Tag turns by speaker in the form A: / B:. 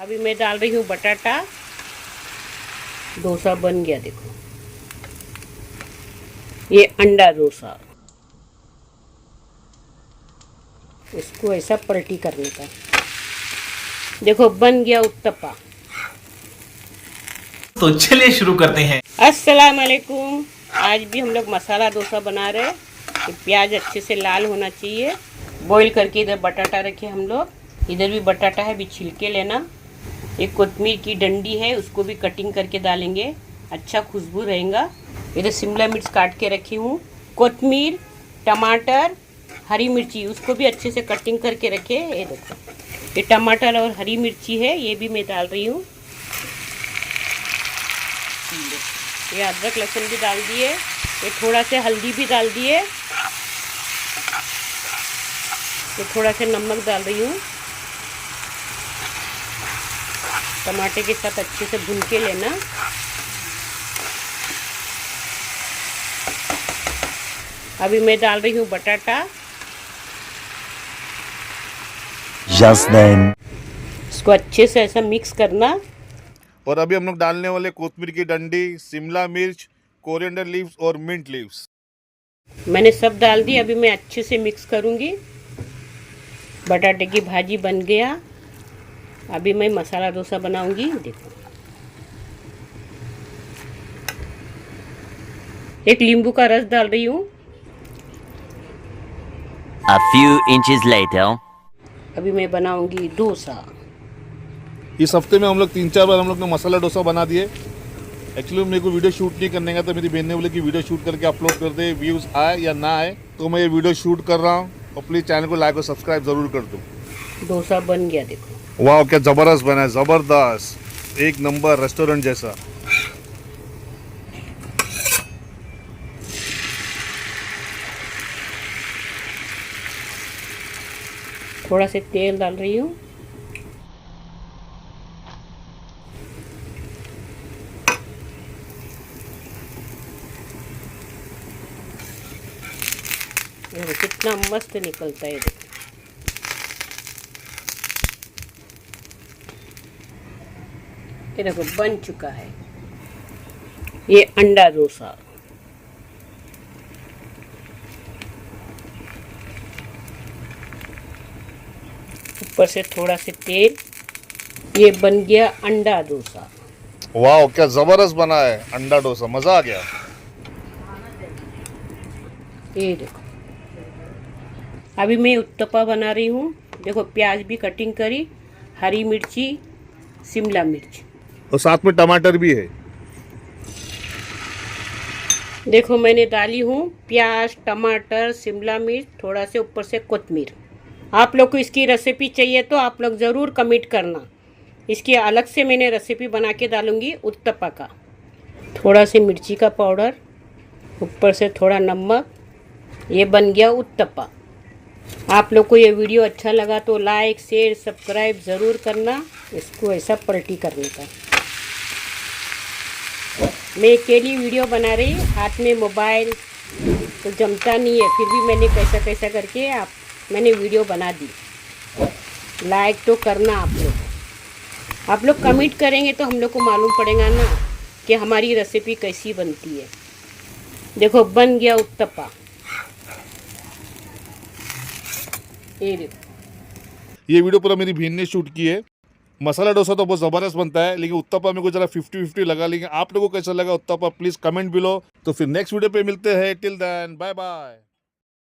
A: अभी मैं डाल रही हूँ बटाटा। डोसा बन गया, देखो ये अंडा डोसा। इसको ऐसा पलटी करने का। देखो बन गया उत्तपा।
B: तो चलिए शुरू करते हैं।
A: अस्सलाम वालेकुम। आज भी हम लोग मसाला डोसा बना रहे हैं। तो प्याज अच्छे से लाल होना चाहिए। बॉईल करके इधर बटाटा रखे हम लोग, इधर भी बटाटा है, भी छिलके लेना। एक कोतमीर की डंडी है, उसको भी कटिंग करके डालेंगे, अच्छा खुशबू रहेगा। इधर शिमला मिर्च काट के रखी हूँ, कोतमीर, टमाटर, हरी मिर्ची, उसको भी अच्छे से कटिंग करके रखे। ये देखो, ये टमाटर और हरी मिर्ची है, ये भी मैं डाल रही हूँ। ये अदरक लहसुन भी डाल दिए, ये थोड़ा से हल्दी भी डाल दिए, ये थोड़ा सा नमक डाल रही हूँ। टमाटर के साथ अच्छे से भून के लेना। अभी मैं डाल रही हूँ बटाटा। इसको अच्छे से ऐसा मिक्स करना।
C: और अभी हम लोग डालने वाले कोतमीर की डंडी, शिमला मिर्च, कोरिएंडर लीव्स और मिंट लीव्स।
A: मैंने सब डाल दी। अभी मैं अच्छे से मिक्स करूँगी। बटाटे की भाजी बन गया। अभी मैं मसाला डोसा बनाऊंगी। देखो, एक नींबू का रस डाल रही हूँ।
D: A few inches later.
A: अभी मैं बनाऊंगी डोसा।
C: इस हफ्ते में हम लोग 3-4 बार हम लोग ने मसाला डोसा बना दिए। एक्चुअली मेरे को वीडियो शूट नहीं करने का था, मेरी बहन ने बोले कि वीडियो शूट करके अपलोड कर दे, व्यूज़ आए या ना आए, तो मैं ये वीडियो शूट कर रहा हूँ। और प्लीज़ चैनल को लाइक और सब्सक्राइब ज़रूर कर दो।
A: डोसा बन गया, देखो
C: वाह क्या ज़बरदस्त बना है, ज़बरदस्त, एक नंबर, रेस्टोरेंट जैसा।
A: थोड़ा से तेल डाल रही हूँ। देखो कितना मस्त निकलता है, देखो। ये देखो बन चुका है, ये अंडा डोसा। ऊपर से थोड़ा से तेल। ये बन गया अंडा डोसा।
C: वाह क्या ज़बरदस्त बना है अंडा डोसा, मज़ा आ गया।
A: ये देखो, अभी मैं उत्तपा बना रही हूँ। देखो प्याज भी कटिंग करी, हरी मिर्ची, शिमला मिर्च,
C: और साथ में टमाटर भी है।
A: देखो मैंने डाली हूँ प्याज, टमाटर, शिमला मिर्च, थोड़ा से ऊपर से कोतमीर। आप लोग को इसकी रेसिपी चाहिए तो आप लोग ज़रूर कमेंट करना। इसकी अलग से मैंने रेसिपी बना के डालूँगी उत्तपा का। थोड़ा से मिर्ची का पाउडर, ऊपर से थोड़ा नमक। ये बन गया उत्तपा। आप लोग को ये वीडियो अच्छा लगा तो लाइक, शेयर, सब्सक्राइब ज़रूर करना। इसको ऐसा पलटी करने का। मैं अकेली वीडियो बना रही, हाथ में मोबाइल तो जमता नहीं है, फिर भी मैंने कैसा कैसा करके मैंने वीडियो बना दी। लाइक तो करना आप लोग। आप लोग कमेंट करेंगे तो हम लोग को मालूम पड़ेगा ना कि हमारी रेसिपी कैसी बनती है। देखो बन गया उत्तपा।
C: ये वीडियो पूरा मेरी बहन ने शूट की है। मसाला डोसा तो बहुत ज़बरदस्त बनता है, लेकिन उत्तपा में को जरा 50-50 लगा। लेकिन आप लोगों को कैसा लगा उत्तपा, प्लीज़ कमेंट बिलो। तो फिर नेक्स्ट वीडियो पे मिलते हैं। Till then bye bye.